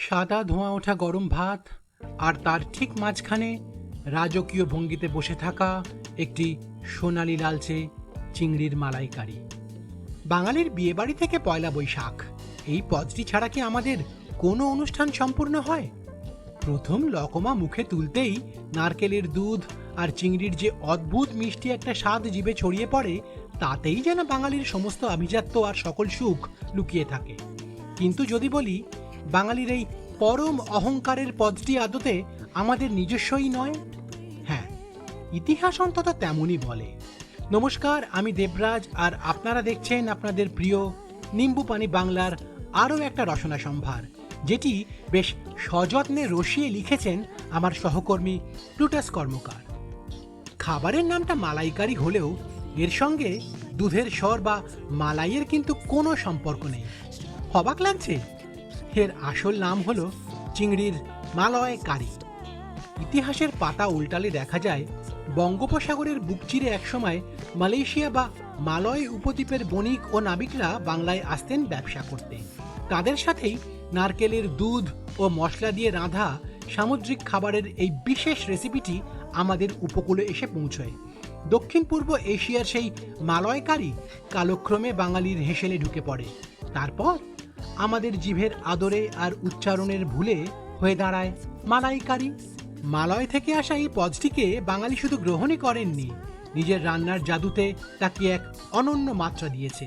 সাদা ধোঁয়া ওঠা গরম ভাত আর তার ঠিক মাঝখানে রাজকীয় ভঙ্গিতে বসে থাকা একটি সোনালি লালচে চিংড়ির মালাইকারি। বাঙালির বিয়েবাড়ি থেকে পয়লা বৈশাখ, এই পদটি ছাড়া কি আমাদের কোনো অনুষ্ঠান সম্পূর্ণ হয়? প্রথম লকমা মুখে তুলতেই নারকেলের দুধ আর চিংড়ির যে অদ্ভুত মিষ্টি একটা স্বাদ জিভে ছড়িয়ে পড়ে, তাতেই যেন বাঙালির সমস্ত আভিজাত্য আর সকল সুখ লুকিয়ে থাকে। কিন্তু যদি বলি বাঙালির এই পরম অহংকারের পদটি আদতে আমাদের নিজস্বই নয়? হ্যাঁ, ইতিহাস অন্তত তেমনই বলে। নমস্কার, আমি দেবরাজ, আর আপনারা দেখছেন আপনাদের প্রিয় নিম্বু পানি বাংলার আরও একটা রসনা সম্ভার, যেটি বেশ সযত্নে রসিয়ে লিখেছেন আমার সহকর্মী প্লুটাস কর্মকার। খাবারের নামটা মালাইকারি হলেও এর সঙ্গে দুধের স্বর বা মালাইয়ের কিন্তু কোনো সম্পর্ক নেই। অবাক লাগছে? এর আসল নাম হলো চিংড়ির মালয় কারি। ইতিহাসের পাতা উল্টালে দেখা যায় বঙ্গোপসাগরের বুক চিরে একসময় মালয়েশিয়া বা মালয় উপদ্বীপের বণিক ও নাবিকরা বাংলায় আসতেন ব্যবসা করতে। তাদের সাথেই নারকেলের দুধ ও মশলা দিয়ে রাঁধা সামুদ্রিক খাবারের এই বিশেষ রেসিপিটি আমাদের উপকূলে এসে পৌঁছয়। দক্ষিণ পূর্ব এশিয়ার সেই মালয় কারি কালক্রমে বাঙালির হেসেলে ঢুকে পড়ে। তারপর আমাদের জিভের আদরে আর উচ্চারণের ভুলে হয়ে দাঁড়ায় মালাইকারি। মালয় থেকে আসা এই পদটিকে বাঙালি শুধু গ্রহণই করেননি, নিজের রান্নার জাদুতে তাকে এক অনন্য মাত্রা দিয়েছে।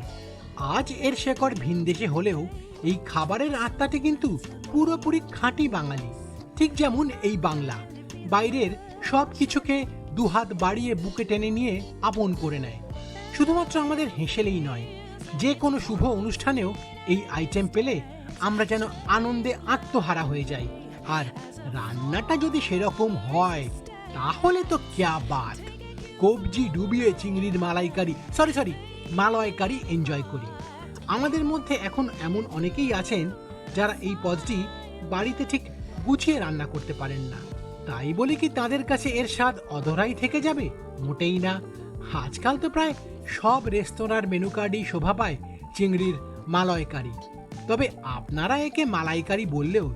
আজ এর শেকড় ভিনদেশে হলেও এই খাবারের আত্মাটি কিন্তু পুরোপুরি খাঁটি বাঙালি। ঠিক যেমন এই বাংলা বাইরের সব কিছুকে দুহাত বাড়িয়ে বুকে টেনে নিয়ে আপন করে নেয়। শুধুমাত্র আমাদের হেসেলেই নয়, যে কোনো শুভ অনুষ্ঠানেও এই আইটেম পেলে আমরা যেন আনন্দে আত্মহারা হয়ে যাই। আর রান্নাটা যদি সেরকম হয় তাহলে তো ক্যা বাত! কবজি ডুবিয়ে চিংড়ির মালাইকারি মালয়কারি এনজয় করি। আমাদের মধ্যে এখন এমন অনেকেই আছেন যারা এই পদটি বাড়িতে ঠিক গুছিয়ে রান্না করতে পারেন না। তাই বলে কি তাদের কাছে এর স্বাদ অধরাই থেকে যাবে? মোটেই না। আজকাল তো প্রায় সব রেস্তোরাঁর মেনু কার্ডেই শোভা পায় চিংড়ির মালয়কারি। তবে আপনারা একে মালাইকারি বললেও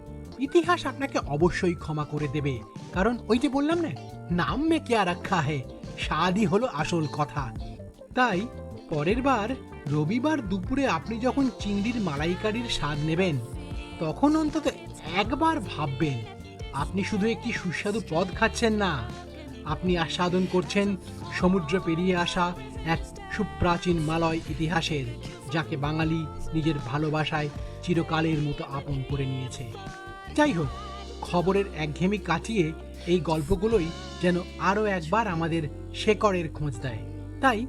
ইতিহাস আপনাকে অবশ্যই ক্ষমা করে দেবে, কারণ ওই যে বললাম না, নাম মে ক্যা রাখা হে, স্বাদই হলো আসল কথা। তাই পরের বার রবিবার দুপুরে আপনি যখন চিংড়ির মালাইকারির স্বাদ নেবেন, তখন অন্তত একবার ভাববেন আপনি শুধু একটি সুস্বাদু পদ খাচ্ছেন না, আপনি আস্বাদন করছেন সমুদ্র পেরিয়ে আসা এক সুপ্রাচীন মালয় ইতিহাসের, যাকে বাঙালি নিজের ভালোবাসায় চিরকালের মতো আপন করে নিয়েছে। যাই হোক, খবরের একঘেয়েমি কাটিয়ে এই গল্পগুলোই যেন আরও একবার আমাদের শেকড়ের খোঁজ দেয়। তাই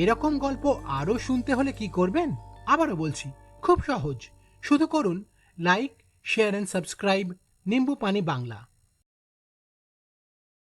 এরকম গল্প আরও শুনতে হলে কি করবেন? আবারও বলছি, খুব সহজ, শুধু করুন লাইক, শেয়ার অ্যান্ড সাবস্ক্রাইব নিম্বু পানি বাংলা।